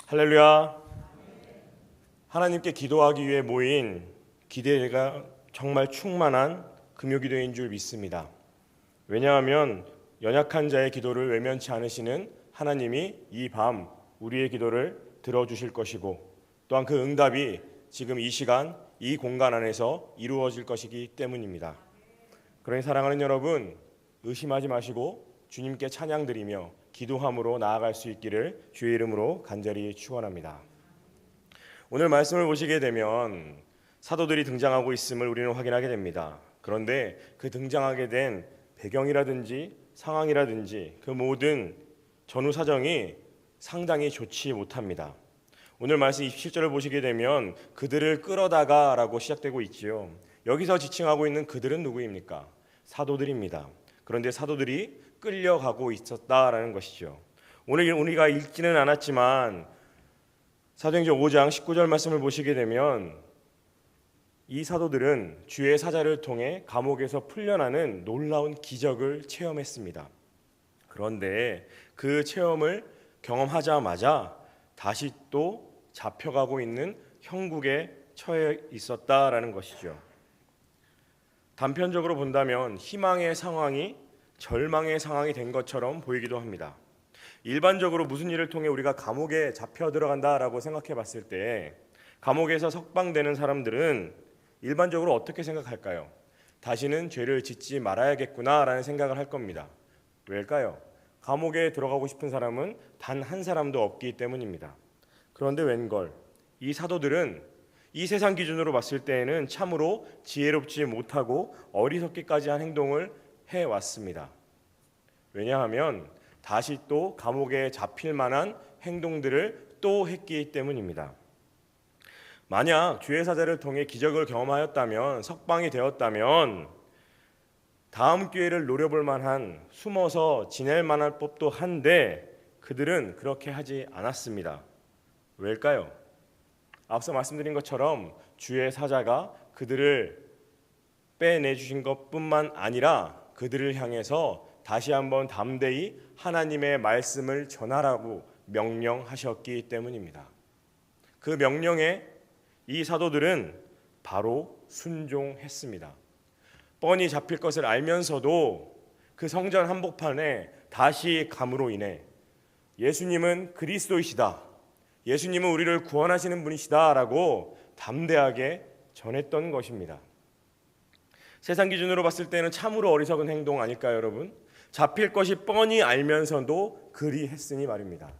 할렐루야. 하나님께 기도하기 위해 모인 기대가 정말 충만한 금요기도인 줄 믿습니다. 왜냐하면 연약한 자의 기도를 외면치 않으시는 하나님이 이 밤 우리의 기도를 들어주실 것이고, 또한 그 응답이 지금 이 시간 이 공간 안에서 이루어질 것이기 때문입니다. 그러니 사랑하는 여러분, 의심하지 마시고 주님께 찬양드리며 기도함으로 나아갈 수 있기를 주의 이름으로 간절히 축원합니다. 오늘 말씀을 보시게 되면 사도들이 등장하고 있음을 우리는 확인하게 됩니다. 그런데 그 등장하게 된 배경이라든지 상황이라든지 그 모든 전후 사정이 상당히 좋지 못합니다. 오늘 말씀 27절을 보시게 되면 그들을 끌어다가 라고 시작되고 있지요. 여기서 지칭하고 있는 그들은 누구입니까? 사도들입니다. 그런데 사도들이 끌려가고 있었다라는 것이죠. 오늘 우리가 읽지는 않았지만 사도행전 5장 19절 말씀을 보시게 되면 이 사도들은 주의 사자를 통해 감옥에서 풀려나는 놀라운 기적을 체험했습니다. 그런데 그 체험을 경험하자마자 다시 또 잡혀가고 있는 형국에 처해 있었다라는 것이죠. 단편적으로 본다면 희망의 상황이 절망의 상황이 된 것처럼 보이기도 합니다. 일반적으로 무슨 일을 통해 우리가 감옥에 잡혀 들어간다라고 생각해 봤을 때 감옥에서 석방되는 사람들은 일반적으로 어떻게 생각할까요? 다시는 죄를 짓지 말아야겠구나라는 생각을 할 겁니다. 왜일까요? 감옥에 들어가고 싶은 사람은 단 한 사람도 없기 때문입니다. 그런데 웬걸 이 사도들은 이 세상 기준으로 봤을 때에는 참으로 지혜롭지 못하고 어리석기까지 한 행동을 해왔습니다. 왜냐하면 다시 또 감옥에 잡힐 만한 행동들을 또 했기 때문입니다. 만약 주의 사자를 통해 기적을 경험하였다면, 석방이 되었다면 다음 기회를 노려볼 만한, 숨어서 지낼 만한 법도 한데 그들은 그렇게 하지 않았습니다. 왜일까요? 앞서 말씀드린 것처럼 주의 사자가 그들을 빼내주신 것뿐만 아니라 그들을 향해서 다시 한번 담대히 하나님의 말씀을 전하라고 명령하셨기 때문입니다. 그 명령에 이 사도들은 바로 순종했습니다. 뻔히 잡힐 것을 알면서도 그 성전 한복판에 다시 감으로 인해 예수님은 그리스도이시다, 예수님은 우리를 구원하시는 분이시다 라고 담대하게 전했던 것입니다. 세상 기준으로 봤을 때는 참으로 어리석은 행동 아닐까요, 여러분? 잡힐 것이 뻔히 알면서도 그리 했으니 말입니다.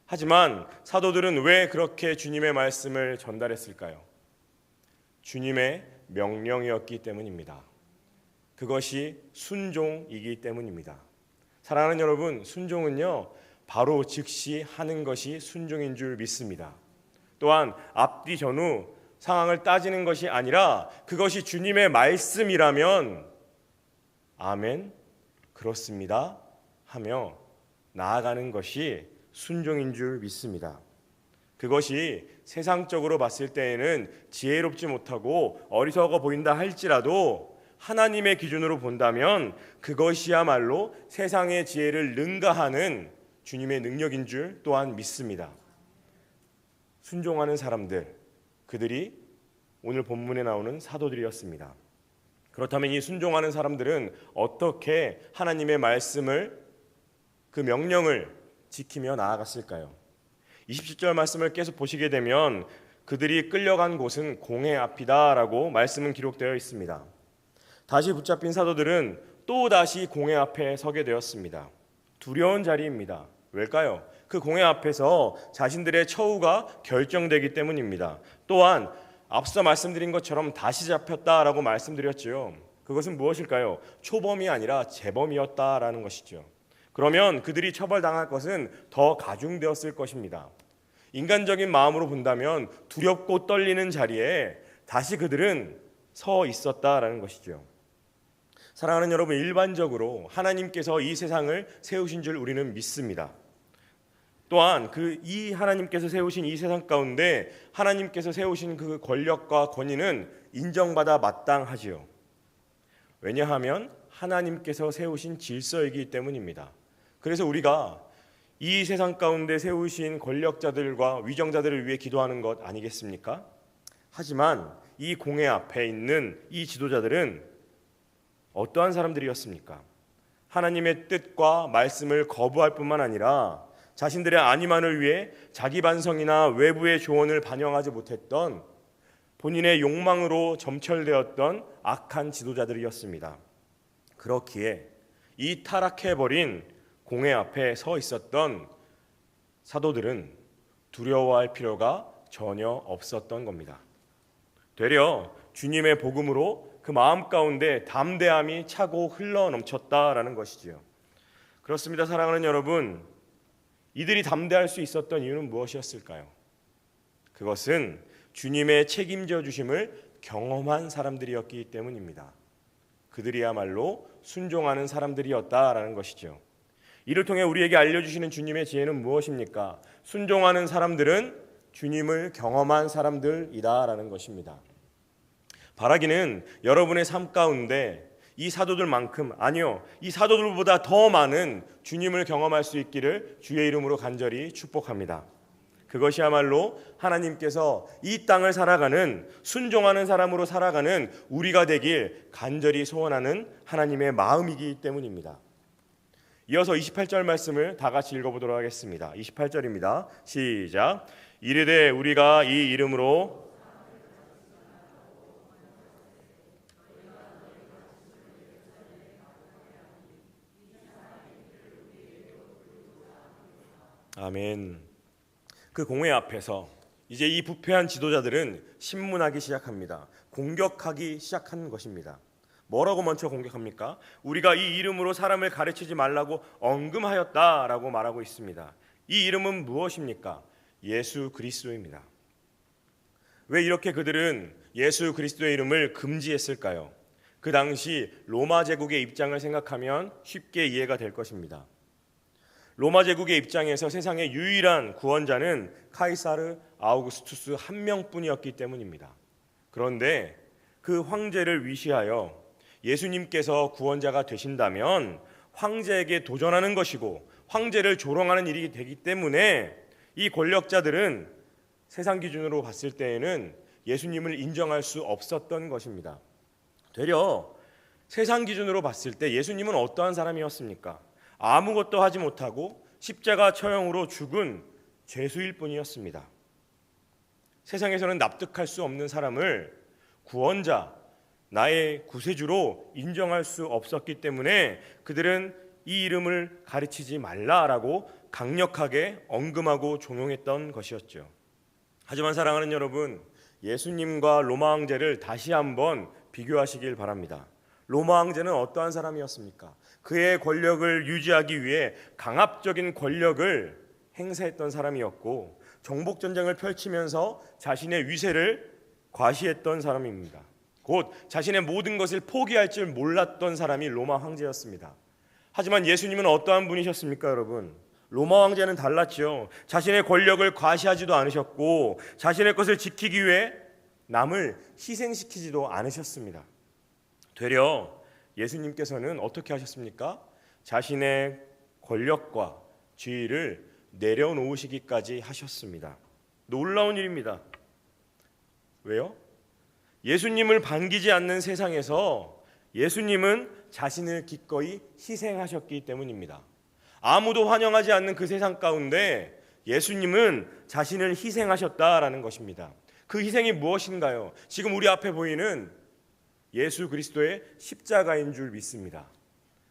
하지만 사도들은 왜 그렇게 주님의 말씀을 전달했을까요? 주님의 명령이었기 때문입니다. 그것이 순종이기 때문입니다. 사랑하는 여러분, 순종은요 바로 즉시 하는 것이 순종인 줄 믿습니다. 또한 앞뒤 전후 상황을 따지는 것이 아니라 그것이 주님의 말씀이라면 아멘, 그렇습니다 하며 나아가는 것이 순종인 줄 믿습니다. 그것이 세상적으로 봤을 때에는 지혜롭지 못하고 어리석어 보인다 할지라도 하나님의 기준으로 본다면 그것이야말로 세상의 지혜를 능가하는 주님의 능력인 줄 또한 믿습니다. 순종하는 사람들, 그들이 오늘 본문에 나오는 사도들이었습니다. 그렇다면 이 순종하는 사람들은 어떻게 하나님의 말씀을, 그 명령을 지키며 나아갔을까요? 27절 말씀을 계속 보시게 되면 그들이 끌려간 곳은 공회 앞이다라고 말씀은 기록되어 있습니다. 다시 붙잡힌 사도들은 또다시 공회 앞에 서게 되었습니다. 두려운 자리입니다. 왜일까요? 그 공회 앞에서 자신들의 처우가 결정되기 때문입니다. 또한 앞서 말씀드린 것처럼 다시 잡혔다라고 말씀드렸죠. 그것은 무엇일까요? 초범이 아니라 재범이었다라는 것이죠. 그러면 그들이 처벌당할 것은 더 가중되었을 것입니다. 인간적인 마음으로 본다면 두렵고 떨리는 자리에 다시 그들은 서 있었다라는 것이죠. 사랑하는 여러분, 일반적으로 하나님께서 이 세상을 세우신 줄 우리는 믿습니다. 또한 이 하나님께서 세우신 이 세상 가운데 하나님께서 세우신 그 권력과 권위는 인정받아 마땅하지요. 왜냐하면 하나님께서 세우신 질서이기 때문입니다. 그래서 우리가 이 세상 가운데 세우신 권력자들과 위정자들을 위해 기도하는 것 아니겠습니까? 하지만 이 공회 앞에 있는 이 지도자들은 어떠한 사람들이었습니까? 하나님의 뜻과 말씀을 거부할 뿐만 아니라 자신들의 안위만을 위해 자기 반성이나 외부의 조언을 반영하지 못했던 본인의 욕망으로 점철되었던 악한 지도자들이었습니다. 그렇기에 이 타락해버린 공회 앞에 서 있었던 사도들은 두려워할 필요가 전혀 없었던 겁니다. 되려 주님의 복음으로 그 마음 가운데 담대함이 차고 흘러 넘쳤다라는 것이지요. 그렇습니다. 사랑하는 여러분, 이들이 담대할 수 있었던 이유는 무엇이었을까요? 그것은 주님의 책임져 주심을 경험한 사람들이었기 때문입니다. 그들이야말로 순종하는 사람들이었다라는 것이죠. 이를 통해 우리에게 알려주시는 주님의 지혜는 무엇입니까? 순종하는 사람들은 주님을 경험한 사람들이다라는 것입니다. 바라기는 여러분의 삶 가운데 이 사도들만큼, 아니요, 이 사도들보다 더 많은 주님을 경험할 수 있기를 주의 이름으로 간절히 축복합니다. 그것이야말로 하나님께서 이 땅을 살아가는, 순종하는 사람으로 살아가는 우리가 되길 간절히 소원하는 하나님의 마음이기 때문입니다. 이어서 28절 말씀을 다 같이 읽어보도록 하겠습니다. 28절입니다. 시작. 이르되 우리가 이 이름으로 아멘. 그 공회 앞에서 이제 이 부패한 지도자들은 신문하기 시작합니다. 공격하기 시작한 것입니다. 뭐라고 먼저 공격합니까? 우리가 이 이름으로 사람을 가르치지 말라고 언금하였다라고 말하고 있습니다. 이 이름은 무엇입니까? 예수 그리스도입니다. 왜 이렇게 그들은 예수 그리스도의 이름을 금지했을까요? 그 당시 로마 제국의 입장을 생각하면 쉽게 이해가 될 것입니다. 로마 제국의 입장에서 세상의 유일한 구원자는 카이사르 아우구스투스 한 명뿐이었기 때문입니다. 그런데 그 황제를 위시하여 예수님께서 구원자가 되신다면 황제에게 도전하는 것이고 황제를 조롱하는 일이 되기 때문에 이 권력자들은 세상 기준으로 봤을 때에는 예수님을 인정할 수 없었던 것입니다. 되려 세상 기준으로 봤을 때 예수님은 어떠한 사람이었습니까? 아무것도 하지 못하고 십자가 처형으로 죽은 죄수일 뿐이었습니다. 세상에서는 납득할 수 없는 사람을 구원자, 나의 구세주로 인정할 수 없었기 때문에 그들은 이 이름을 가르치지 말라라고 강력하게 언금하고 종용했던 것이었죠. 하지만 사랑하는 여러분, 예수님과 로마 황제를 다시 한번 비교하시길 바랍니다. 로마 황제는 어떠한 사람이었습니까? 그의 권력을 유지하기 위해 강압적인 권력을 행사했던 사람이었고 정복 전쟁을 펼치면서 자신의 위세를 과시했던 사람입니다. 곧 자신의 모든 것을 포기할 줄 몰랐던 사람이 로마 황제였습니다. 하지만 예수님은 어떠한 분이셨습니까, 여러분? 로마 황제는 달랐죠. 자신의 권력을 과시하지도 않으셨고 자신의 것을 지키기 위해 남을 희생시키지도 않으셨습니다. 되려 예수님께서는 어떻게 하셨습니까? 자신의 권력과 지위를 내려놓으시기까지 하셨습니다. 놀라운 일입니다. 왜요? 예수님을 반기지 않는 세상에서 예수님은 자신을 기꺼이 희생하셨기 때문입니다. 아무도 환영하지 않는 그 세상 가운데 예수님은 자신을 희생하셨다라는 것입니다. 그 희생이 무엇인가요? 지금 우리 앞에 보이는 예수 그리스도의 십자가인 줄 믿습니다.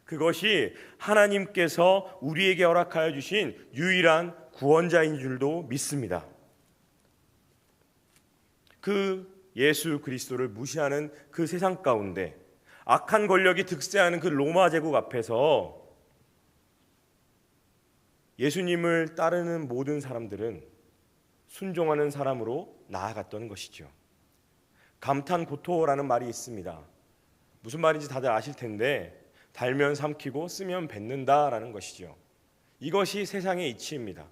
그것이 하나님께서 우리에게 허락하여 주신 유일한 구원자인 줄도 믿습니다. 그 예수 그리스도를 무시하는 그 세상 가운데 악한 권력이 득세하는 그 로마 제국 앞에서 예수님을 따르는 모든 사람들은 순종하는 사람으로 나아갔던 것이죠. 감탄고토라는 말이 있습니다. 무슨 말인지 다들 아실 텐데 달면 삼키고 쓰면 뱉는다라는 것이죠. 이것이 세상의 이치입니다.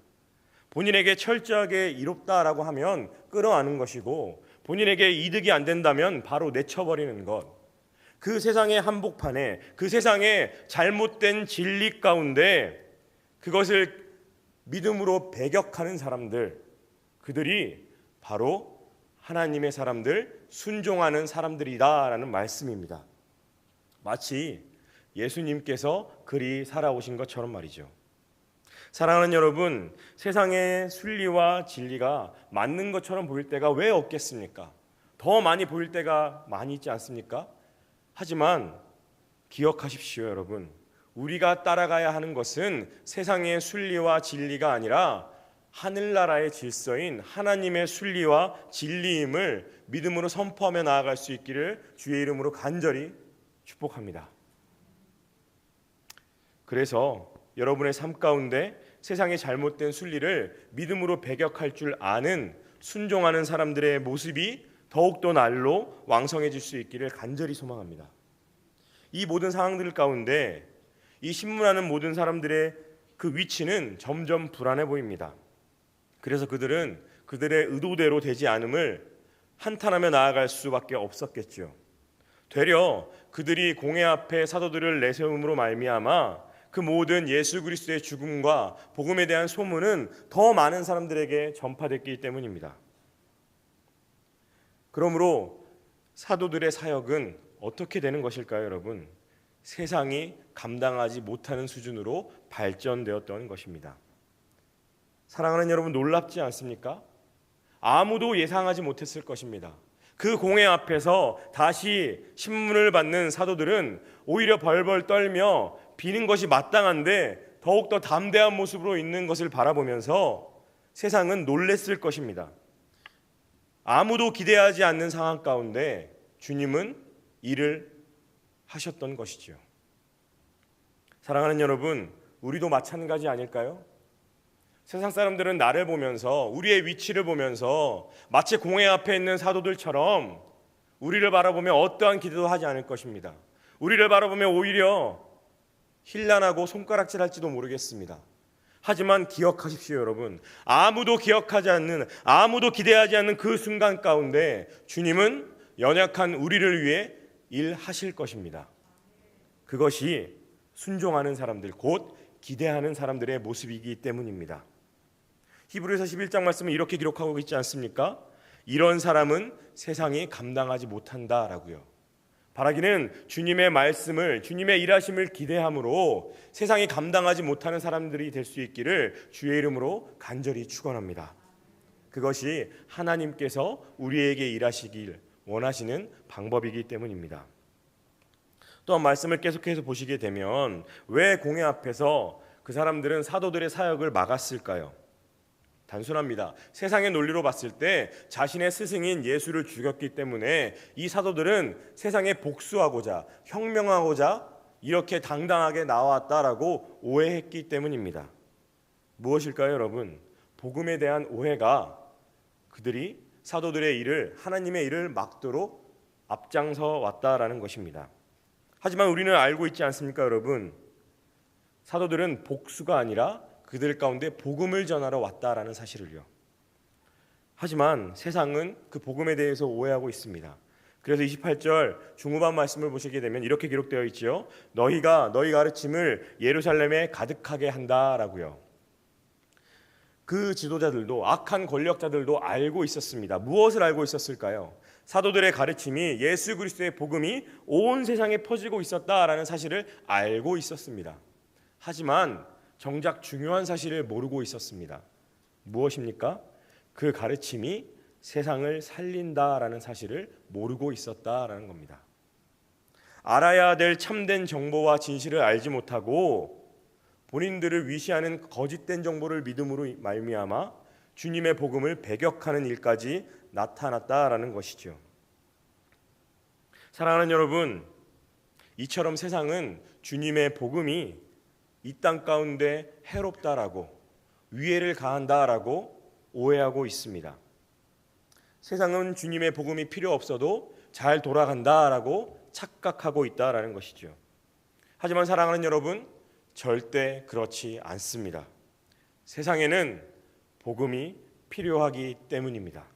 본인에게 철저하게 이롭다라고 하면 끌어안는 것이고 본인에게 이득이 안 된다면 바로 내쳐버리는 것. 그 세상의 한복판에 그 세상의 잘못된 진리 가운데 그것을 믿음으로 배격하는 사람들, 그들이 바로 하나님의 사람들, 순종하는 사람들이다라는 말씀입니다. 마치 예수님께서 그리 살아오신 것처럼 말이죠. 사랑하는 여러분, 세상의 순리와 진리가 맞는 것처럼 보일 때가 왜 없겠습니까? 더 많이 보일 때가 많이 있지 않습니까? 하지만 기억하십시오, 여러분. 우리가 따라가야 하는 것은 세상의 순리와 진리가 아니라 하늘나라의 질서인 하나님의 순리와 진리임을 믿음으로 선포하며 나아갈 수 있기를 주의 이름으로 간절히 축복합니다. 그래서 여러분의 삶 가운데 세상의 잘못된 순리를 믿음으로 배격할 줄 아는 순종하는 사람들의 모습이 더욱더 날로 왕성해질 수 있기를 간절히 소망합니다. 이 모든 상황들 가운데 이 신문하는 모든 사람들의 그 위치는 점점 불안해 보입니다. 그래서 그들은 그들의 의도대로 되지 않음을 한탄하며 나아갈 수밖에 없었겠죠. 되려 그들이 공회 앞에 사도들을 내세움으로 말미암아 그 모든 예수 그리스도의 죽음과 복음에 대한 소문은 더 많은 사람들에게 전파됐기 때문입니다. 그러므로 사도들의 사역은 어떻게 되는 것일까요, 여러분? 세상이 감당하지 못하는 수준으로 발전되었던 것입니다. 사랑하는 여러분, 놀랍지 않습니까? 아무도 예상하지 못했을 것입니다. 그 공회 앞에서 다시 신문을 받는 사도들은 오히려 벌벌 떨며 비는 것이 마땅한데 더욱더 담대한 모습으로 있는 것을 바라보면서 세상은 놀랬을 것입니다. 아무도 기대하지 않는 상황 가운데 주님은 일을 하셨던 것이죠. 사랑하는 여러분, 우리도 마찬가지 아닐까요? 세상 사람들은 나를 보면서, 우리의 위치를 보면서 마치 공회 앞에 있는 사도들처럼 우리를 바라보며 어떠한 기대도 하지 않을 것입니다. 우리를 바라보며 오히려 힐난하고 손가락질할지도 모르겠습니다. 하지만 기억하십시오, 여러분. 아무도 기억하지 않는, 아무도 기대하지 않는 그 순간 가운데 주님은 연약한 우리를 위해 일하실 것입니다. 그것이 순종하는 사람들, 곧 기대하는 사람들의 모습이기 때문입니다. 히브리서 11장 말씀은 이렇게 기록하고 있지 않습니까? 이런 사람은 세상이 감당하지 못한다라고요. 바라기는 주님의 말씀을, 주님의 일하심을 기대함으로 세상이 감당하지 못하는 사람들이 될 수 있기를 주의 이름으로 간절히 축원합니다. 그것이 하나님께서 우리에게 일하시길 원하시는 방법이기 때문입니다. 또한 말씀을 계속해서 보시게 되면 왜 공회 앞에서 그 사람들은 사도들의 사역을 막았을까요? 단순합니다. 세상의 논리로 봤을 때 자신의 스승인 예수를 죽였기 때문에 이 사도들은 세상에 복수하고자, 혁명하고자 이렇게 당당하게 나왔다라고 오해했기 때문입니다. 무엇일까요, 여러분? 복음에 대한 오해가 그들이 사도들의 일을, 하나님의 일을 막도록 앞장서 왔다라는 것입니다. 하지만 우리는 알고 있지 않습니까, 여러분? 사도들은 복수가 아니라 그들 가운데 복음을 전하러 왔다라는 사실을요. 하지만 세상은 그 복음에 대해서 오해하고 있습니다. 그래서 28절 중후반 말씀을 보시게 되면 이렇게 기록되어 있죠. 너희가 너희 가르침을 예루살렘에 가득하게 한다라고요. 그 지도자들도, 악한 권력자들도 알고 있었습니다. 무엇을 알고 있었을까요? 사도들의 가르침이, 예수 그리스도의 복음이 온 세상에 퍼지고 있었다라는 사실을 알고 있었습니다. 하지만 정작 중요한 사실을 모르고 있었습니다. 무엇입니까? 그 가르침이 세상을 살린다라는 사실을 모르고 있었다라는 겁니다. 알아야 될 참된 정보와 진실을 알지 못하고 본인들을 위시하는 거짓된 정보를 믿음으로 말미암아 주님의 복음을 배격하는 일까지 나타났다라는 것이죠. 사랑하는 여러분, 이처럼 세상은 주님의 복음이 이 땅 가운데 해롭다라고, 위해를 가한다라고 오해하고 있습니다. 세상은 주님의 복음이 필요 없어도 잘 돌아간다라고 착각하고 있다라는 것이죠. 하지만 사랑하는 여러분, 절대 그렇지 않습니다. 세상에는 복음이 필요하기 때문입니다.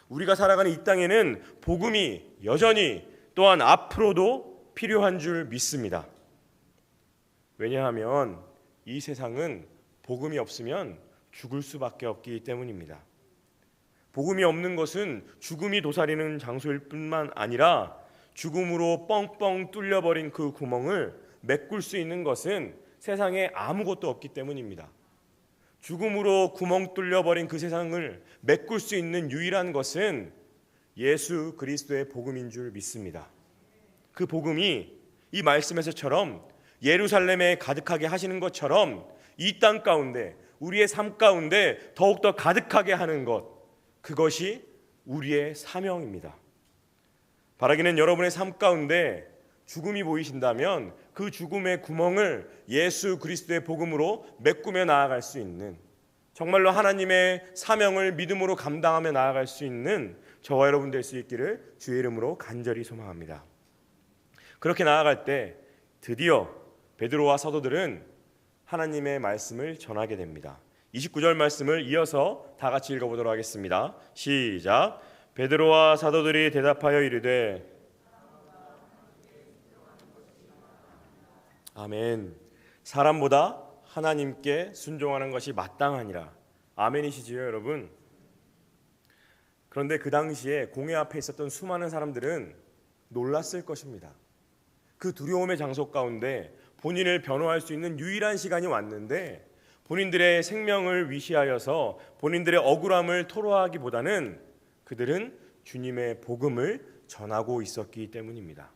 우리가 살아가는 이 땅에는 복음이 여전히 또한 앞으로도 필요한 줄 믿습니다. 왜냐하면 이 세상은 복음이 없으면 죽을 수밖에 없기 때문입니다. 복음이 없는 것은 죽음이 도사리는 장소일 뿐만 아니라 죽음으로 뻥뻥 뚫려버린 그 구멍을 메꿀 수 있는 것은 세상에 아무것도 없기 때문입니다. 죽음으로 구멍 뚫려버린 그 세상을 메꿀 수 있는 유일한 것은 예수 그리스도의 복음인 줄 믿습니다. 그 복음이 이 말씀에서처럼 예루살렘에 가득하게 하시는 것처럼 이 땅 가운데 우리의 삶 가운데 더욱더 가득하게 하는 것, 그것이 우리의 사명입니다. 바라기는 여러분의 삶 가운데 죽음이 보이신다면 그 죽음의 구멍을 예수 그리스도의 복음으로 메꾸며 나아갈 수 있는, 정말로 하나님의 사명을 믿음으로 감당하며 나아갈 수 있는 저와 여러분 될 수 있기를 주의 이름으로 간절히 소망합니다. 그렇게 나아갈 때 드디어 베드로와 사도들은 하나님의 말씀을 전하게 됩니다. 29절 말씀을 이어서 다 같이 읽어보도록 하겠습니다. 시작. 베드로와 사도들이 대답하여 이르되, 아멘. 사람보다 하나님께 순종하는 것이 마땅하니라. 아멘이시지요, 여러분? 그런데 그 당시에 공회 앞에 있었던 수많은 사람들은 놀랐을 것입니다. 그 두려움의 장소 가운데 본인을 변호할 수 있는 유일한 시간이 왔는데 본인들의 생명을 위시하여서 본인들의 억울함을 토로하기보다는 그들은 주님의 복음을 전하고 있었기 때문입니다.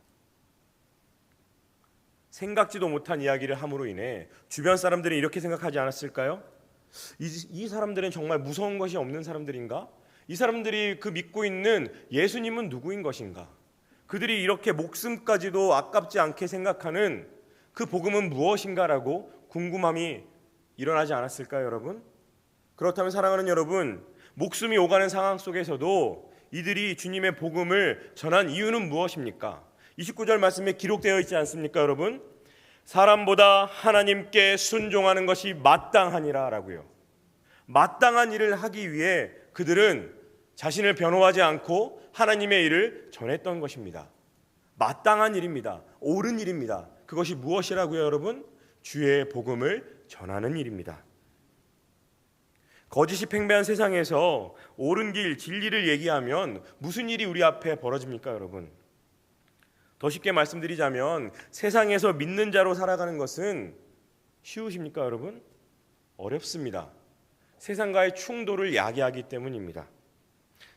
생각지도 못한 이야기를 함으로 인해 주변 사람들이 이렇게 생각하지 않았을까요? 이 사람들은 정말 무서운 것이 없는 사람들인가? 이 사람들이 그 믿고 있는 예수님은 누구인 것인가? 그들이 이렇게 목숨까지도 아깝지 않게 생각하는 그 복음은 무엇인가라고 궁금함이 일어나지 않았을까요, 여러분? 그렇다면 사랑하는 여러분, 목숨이 오가는 상황 속에서도 이들이 주님의 복음을 전한 이유는 무엇입니까? 29절 말씀에 기록되어 있지 않습니까, 여러분? 사람보다 하나님께 순종하는 것이 마땅하니라 라고요. 마땅한 일을 하기 위해 그들은 자신을 변호하지 않고 하나님의 일을 전했던 것입니다. 마땅한 일입니다. 옳은 일입니다. 그것이 무엇이라고요, 여러분? 주의 복음을 전하는 일입니다. 거짓이 팽배한 세상에서 옳은 길, 진리를 얘기하면 무슨 일이 우리 앞에 벌어집니까, 여러분? 더 쉽게 말씀드리자면 세상에서 믿는 자로 살아가는 것은 쉬우십니까, 여러분? 어렵습니다. 세상과의 충돌을 야기하기 때문입니다.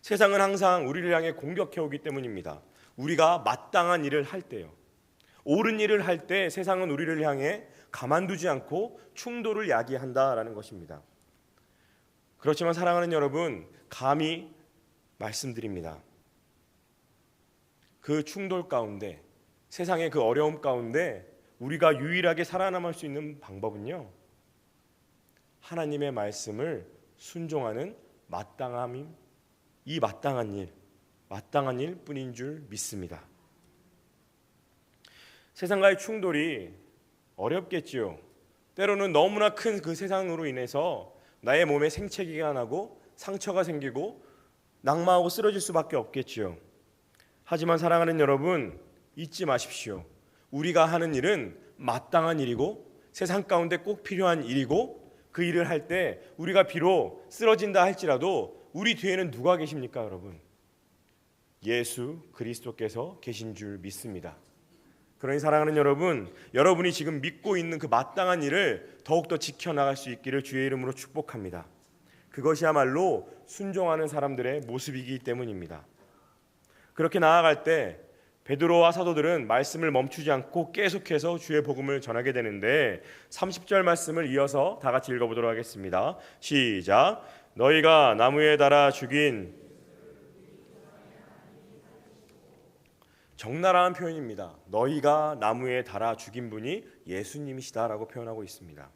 세상은 항상 우리를 향해 공격해오기 때문입니다. 우리가 마땅한 일을 할 때요, 옳은 일을 할 때 세상은 우리를 향해 가만두지 않고 충돌을 야기한다라는 것입니다. 그렇지만 사랑하는 여러분, 감히 말씀드립니다. 그 충돌 가운데, 세상의 그 어려움 가운데 우리가 유일하게 살아남을 수 있는 방법은요, 하나님의 말씀을 순종하는 마땅함임, 이 마땅한 일 뿐인 줄 믿습니다. 세상과의 충돌이 어렵겠지요. 때로는 너무나 큰 그 세상으로 인해서 나의 몸에 생채기가 나고 상처가 생기고 낙마하고 쓰러질 수밖에 없겠지요. 하지만 사랑하는 여러분, 잊지 마십시오. 우리가 하는 일은 마땅한 일이고 세상 가운데 꼭 필요한 일이고, 그 일을 할 때 우리가 비록 쓰러진다 할지라도 우리 뒤에는 누가 계십니까, 여러분? 예수 그리스도께서 계신 줄 믿습니다. 그러니 사랑하는 여러분, 여러분이 지금 믿고 있는 그 마땅한 일을 더욱더 지켜나갈 수 있기를 주의 이름으로 축복합니다. 그것이야말로 순종하는 사람들의 모습이기 때문입니다. 그렇게 나아갈 때 베드로와 사도들은 말씀을 멈추지 않고 계속해서 주의 복음을 전하게 되는데 30절 말씀을 이어서 다 같이 읽어보도록 하겠습니다. 시작. 너희가 나무에 달아 죽인, 적나라한 표현입니다. 너희가 나무에 달아 죽인 분이 예수님이시다라고 표현하고 있습니다.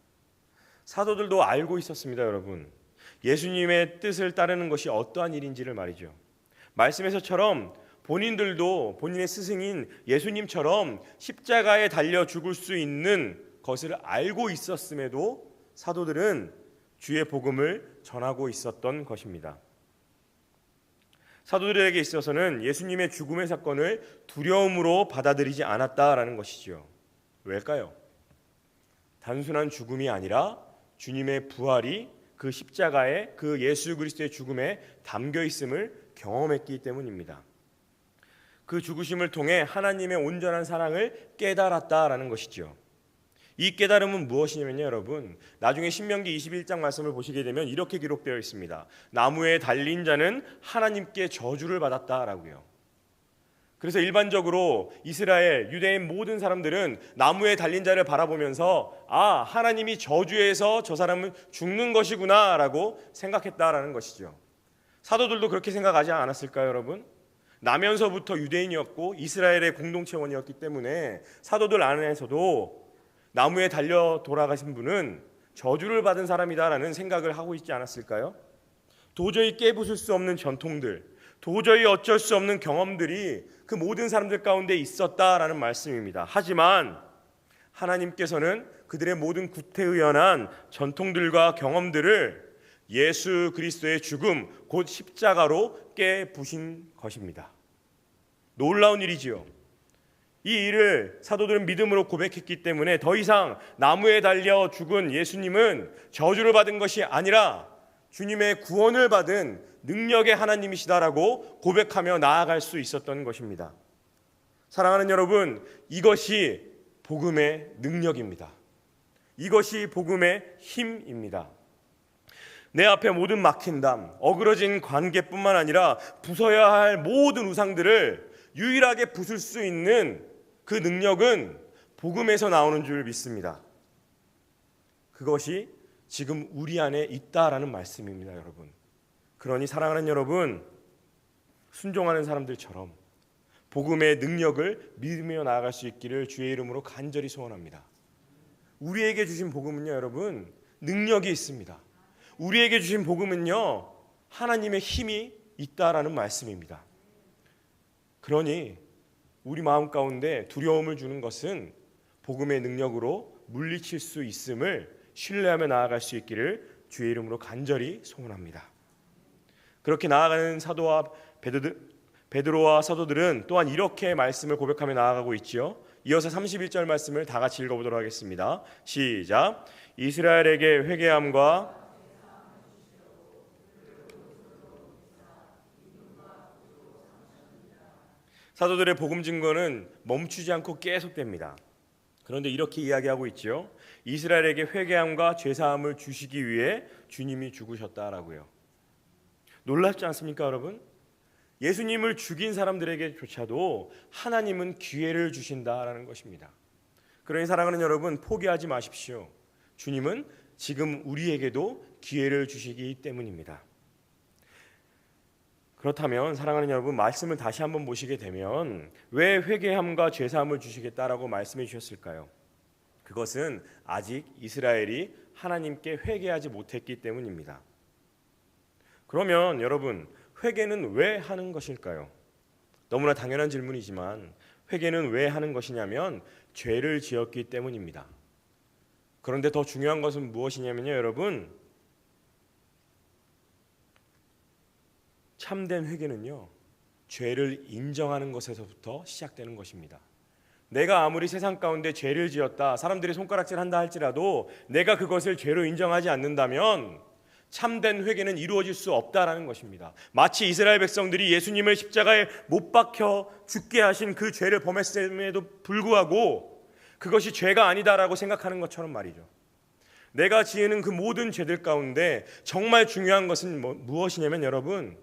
사도들도 알고 있었습니다, 여러분. 예수님의 뜻을 따르는 것이 어떠한 일인지를 말이죠. 말씀에서처럼 본인들도 본인의 스승인 예수님처럼 십자가에 달려 죽을 수 있는 것을 알고 있었음에도 사도들은 주의 복음을 전하고 있었던 것입니다. 사도들에게 있어서는 예수님의 죽음의 사건을 두려움으로 받아들이지 않았다라는 것이지요. 왜일까요? 단순한 죽음이 아니라 주님의 부활이 그 십자가에 그 예수 그리스도의 죽음에 담겨 있음을 경험했기 때문입니다. 그 죽으심을 통해 하나님의 온전한 사랑을 깨달았다라는 것이죠. 이 깨달음은 무엇이냐면요, 여러분, 나중에 신명기 21장 말씀을 보시게 되면 이렇게 기록되어 있습니다. 나무에 달린 자는 하나님께 저주를 받았다라고요. 그래서 일반적으로 이스라엘, 유대인 모든 사람들은 나무에 달린 자를 바라보면서 하나님이 저주해서 저 사람은 죽는 것이구나 라고 생각했다라는 것이죠. 사도들도 그렇게 생각하지 않았을까요, 여러분? 나면서부터 유대인이었고 이스라엘의 공동체원이었기 때문에 사도들 안에서도 나무에 달려 돌아가신 분은 저주를 받은 사람이다라는 생각을 하고 있지 않았을까요? 도저히 깨부술 수 없는 전통들, 도저히 어쩔 수 없는 경험들이 그 모든 사람들 가운데 있었다라는 말씀입니다. 하지만 하나님께서는 그들의 모든 구태의연한 전통들과 경험들을 예수 그리스도의 죽음, 곧 십자가로 깨부신 것입니다. 놀라운 일이지요. 이 일을 사도들은 믿음으로 고백했기 때문에 더 이상 나무에 달려 죽은 예수님은 저주를 받은 것이 아니라 주님의 구원을 받은 능력의 하나님이시다라고 고백하며 나아갈 수 있었던 것입니다. 사랑하는 여러분, 이것이 복음의 능력입니다. 이것이 복음의 힘입니다. 내 앞에 모든 막힌 담, 어그러진 관계뿐만 아니라 부숴야 할 모든 우상들을 유일하게 부술 수 있는 그 능력은 복음에서 나오는 줄 믿습니다. 그것이 지금 우리 안에 있다라는 말씀입니다, 여러분. 그러니 사랑하는 여러분, 순종하는 사람들처럼 복음의 능력을 믿으며 나아갈 수 있기를 주의 이름으로 간절히 소원합니다. 우리에게 주신 복음은요, 여러분, 능력이 있습니다. 우리에게 주신 복음은요, 하나님의 힘이 있다라는 말씀입니다. 그러니 우리 마음 가운데 두려움을 주는 것은 복음의 능력으로 물리칠 수 있음을 신뢰하며 나아갈 수 있기를 주의 이름으로 간절히 소원합니다. 그렇게 나아가는 사도와 베드로와 사도들은 또한 이렇게 말씀을 고백하며 나아가고 있지요. 이어서 31절 말씀을 다 같이 읽어보도록 하겠습니다. 시작. 이스라엘에게 회개함과 사도들의 복음 증거는 멈추지 않고 계속됩니다. 그런데 이렇게 이야기하고 있지요. 이스라엘에게 회개함과 죄사함을 주시기 위해 주님이 죽으셨다라고요. 놀랍지 않습니까, 여러분? 예수님을 죽인 사람들에게조차도 하나님은 기회를 주신다라는 것입니다. 그러니 사랑하는 여러분, 포기하지 마십시오. 주님은 지금 우리에게도 기회를 주시기 때문입니다. 그렇다면 사랑하는 여러분, 말씀을 다시 한번 보시게 되면 왜 회개함과 죄사함을 주시겠다라고 말씀해 주셨을까요? 그것은 아직 이스라엘이 하나님께 회개하지 못했기 때문입니다. 그러면 여러분, 회개는 왜 하는 것일까요? 너무나 당연한 질문이지만 회개는 왜 하는 것이냐면 죄를 지었기 때문입니다. 그런데 더 중요한 것은 무엇이냐면요, 여러분, 참된 회개는요, 죄를 인정하는 것에서부터 시작되는 것입니다. 내가 아무리 세상 가운데 죄를 지었다, 사람들이 손가락질한다 할지라도 내가 그것을 죄로 인정하지 않는다면 참된 회개는 이루어질 수 없다라는 것입니다. 마치 이스라엘 백성들이 예수님을 십자가에 못 박혀 죽게 하신 그 죄를 범했음에도 불구하고 그것이 죄가 아니다라고 생각하는 것처럼 말이죠. 내가 지은 그 모든 죄들 가운데 정말 중요한 것은 무엇이냐면 여러분,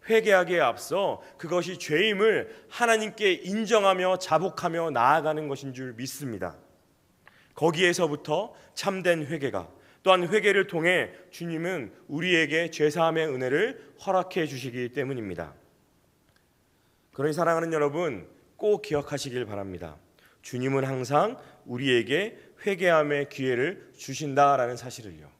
회개하기에 앞서 그것이 죄임을 하나님께 인정하며 자복하며 나아가는 것인 줄 믿습니다. 거기에서부터 참된 회개가, 또한 회개를 통해 주님은 우리에게 죄사함의 은혜를 허락해 주시기 때문입니다. 그러니 사랑하는 여러분, 꼭 기억하시길 바랍니다. 주님은 항상 우리에게 회개함의 기회를 주신다라는 사실을요.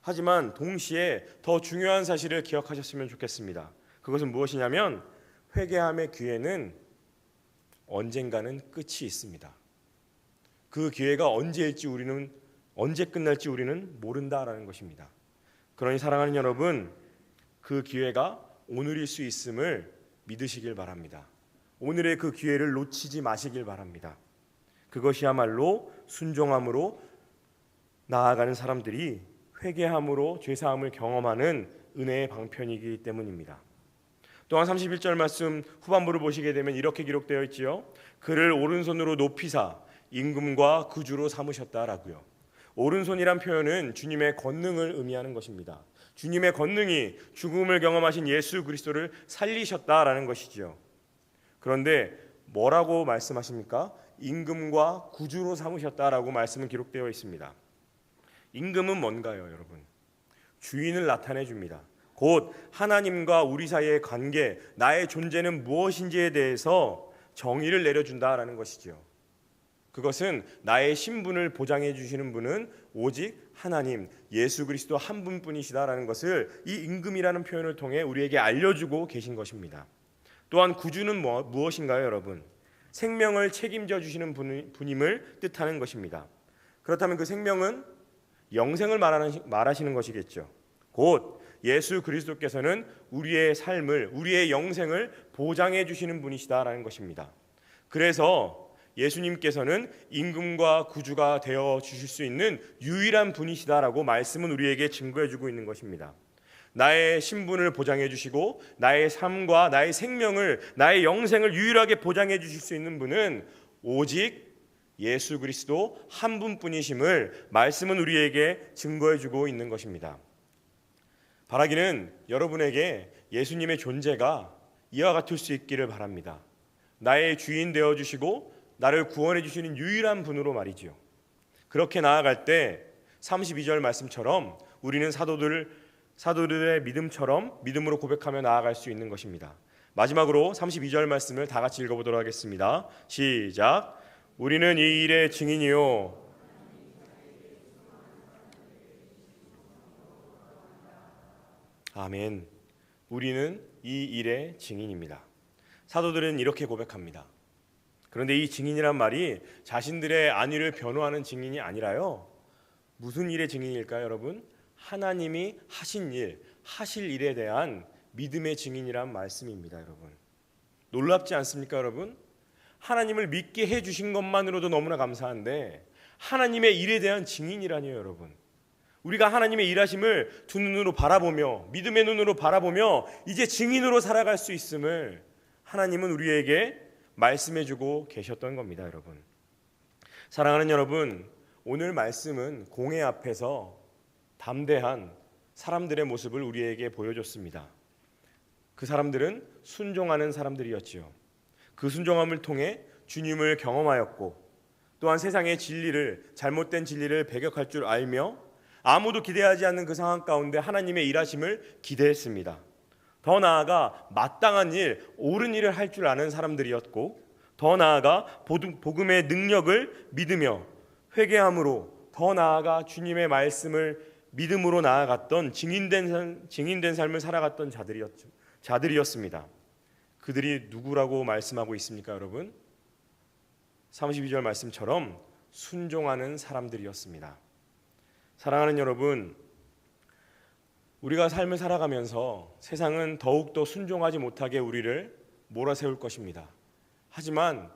하지만 동시에 더 중요한 사실을 기억하셨으면 좋겠습니다. 그것은 무엇이냐면 회개함의 기회는 언젠가는 끝이 있습니다. 그 기회가 언제 끝날지 우리는 모른다라는 것입니다. 그러니 사랑하는 여러분, 그 기회가 오늘일 수 있음을 믿으시길 바랍니다. 오늘의 그 기회를 놓치지 마시길 바랍니다. 그것이야말로 순종함으로 나아가는 사람들이 회개함으로 죄사함을 경험하는 은혜의 방편이기 때문입니다. 또한 31절 말씀 후반부를 보시게 되면 이렇게 기록되어 있지요. 그를 오른손으로 높이사 임금과 구주로 삼으셨다라고요. 오른손이란 표현은 주님의 권능을 의미하는 것입니다. 주님의 권능이 죽음을 경험하신 예수 그리스도를 살리셨다라는 것이지요. 그런데 뭐라고 말씀하십니까? 임금과 구주로 삼으셨다라고 말씀은 기록되어 있습니다. 임금은 뭔가요, 여러분? 주인을 나타내 줍니다. 곧 하나님과 우리 사이의 관계, 나의 존재는 무엇인지에 대해서 정의를 내려준다라는 것이지요. 그것은 나의 신분을 보장해 주시는 분은 오직 하나님, 예수 그리스도 한 분뿐이시다라는 것을 이 임금이라는 표현을 통해 우리에게 알려주고 계신 것입니다. 또한 구주는 무엇인가요, 여러분? 생명을 책임져 주시는 분임을 뜻하는 것입니다. 그렇다면 그 생명은 영생을 말하시는 것이겠죠. 곧 예수 그리스도께서는 우리의 삶을, 우리의 영생을 보장해 주시는 분이시다라는 것입니다. 그래서 예수님께서는 임금과 구주가 되어 주실 수 있는 유일한 분이시다라고 말씀은 우리에게 증거해 주고 있는 것입니다. 나의 신분을 보장해 주시고 나의 삶과 나의 생명을, 나의 영생을 유일하게 보장해 주실 수 있는 분은 오직 예수 그리스도 한 분뿐이심을 말씀은 우리에게 증거해 주고 있는 것입니다. 바라기는 여러분에게 예수님의 존재가 이와 같을 수 있기를 바랍니다. 나의 주인 되어 주시고 나를 구원해 주시는 유일한 분으로 말이지요. 그렇게 나아갈 때 32절 말씀처럼 우리는 사도들의 믿음처럼 믿음으로 고백하며 나아갈 수 있는 것입니다. 마지막으로 32절 말씀을 다 같이 읽어보도록 하겠습니다. 시작. 우리는 이 일의 증인이요 아멘. 우리는 이 일의 증인입니다. 사도들은 이렇게 고백합니다. 그런데 이 증인이란 말이 자신들의 안위를 변호하는 증인이 아니라요. 무슨 일의 증인일까요, 여러분? 하나님이 하신 일, 하실 일에 대한 믿음의 증인이란 말씀입니다, 여러분. 놀랍지 않습니까, 여러분? 하나님을 믿게 해주신 것만으로도 너무나 감사한데 하나님의 일에 대한 증인이라니요, 여러분. 우리가 하나님의 일하심을 두 눈으로 바라보며 믿음의 눈으로 바라보며 이제 증인으로 살아갈 수 있음을 하나님은 우리에게 말씀해주고 계셨던 겁니다, 여러분. 사랑하는 여러분, 오늘 말씀은 공회 앞에서 담대한 사람들의 모습을 우리에게 보여줬습니다. 그 사람들은 순종하는 사람들이었지요. 그 순종함을 통해 주님을 경험하였고 또한 세상의 진리를, 잘못된 진리를 배격할 줄 알며 아무도 기대하지 않는 그 상황 가운데 하나님의 일하심을 기대했습니다. 더 나아가 마땅한 일, 옳은 일을 할 줄 아는 사람들이었고 더 나아가 복음의 능력을 믿으며 회개함으로 더 나아가 주님의 말씀을 믿음으로 나아갔던 증인된 삶을 살아갔던 자들이었습니다. 그들이 누구라고 말씀하고 있습니까, 여러분? 32절 말씀처럼 순종하는 사람들이었습니다. 사랑하는 여러분, 우리가 삶을 살아가면서 세상은 더욱더 순종하지 못하게 우리를 몰아세울 것입니다. 하지만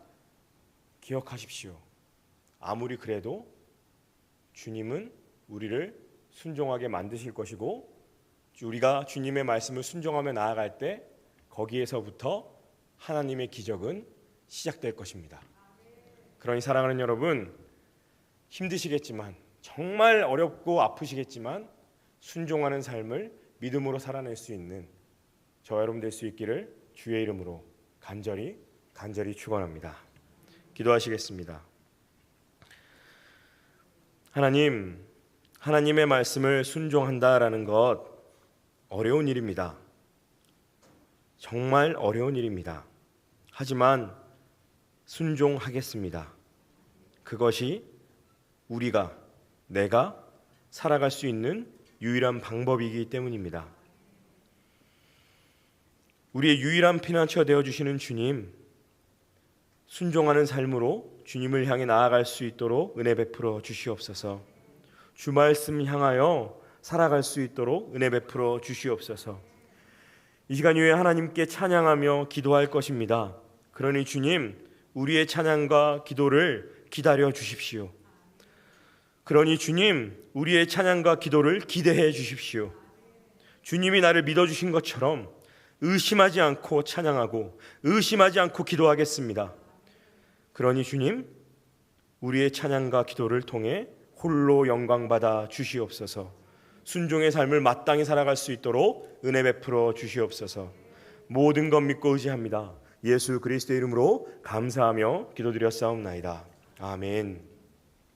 기억하십시오. 아무리 그래도 주님은 우리를 순종하게 만드실 것이고 우리가 주님의 말씀을 순종하며 나아갈 때 거기에서부터 하나님의 기적은 시작될 것입니다. 그러니 사랑하는 여러분, 힘드시겠지만 정말 어렵고 아프시겠지만 순종하는 삶을 믿음으로 살아낼 수 있는 저와 여러분 될 수 있기를 주의 이름으로 간절히 축원합니다. 기도하시겠습니다. 하나님의 말씀을 순종한다라는 것 어려운 일입니다. 정말 어려운 일입니다. 하지만 순종하겠습니다. 그것이 내가 살아갈 수 있는 유일한 방법이기 때문입니다. 우리의 유일한 피난처 되어주시는 주님, 순종하는 삶으로 주님을 향해 나아갈 수 있도록 은혜 베풀어 주시옵소서. 주 말씀 향하여 살아갈 수 있도록 은혜 베풀어 주시옵소서. 이 시간 이후에 하나님께 찬양하며 기도할 것입니다. 그러니 주님, 우리의 찬양과 기도를 기다려 주십시오. 그러니 주님, 우리의 찬양과 기도를 기대해 주십시오. 주님이 나를 믿어주신 것처럼 의심하지 않고 찬양하고 의심하지 않고 기도하겠습니다. 그러니 주님, 우리의 찬양과 기도를 통해 홀로 영광받아 주시옵소서. 순종의 삶을 마땅히 살아갈 수 있도록 은혜 베풀어 주시옵소서. 모든 것 믿고 의지합니다. 예수 그리스도의 이름으로 감사하며 기도드렸사옵나이다. 아멘.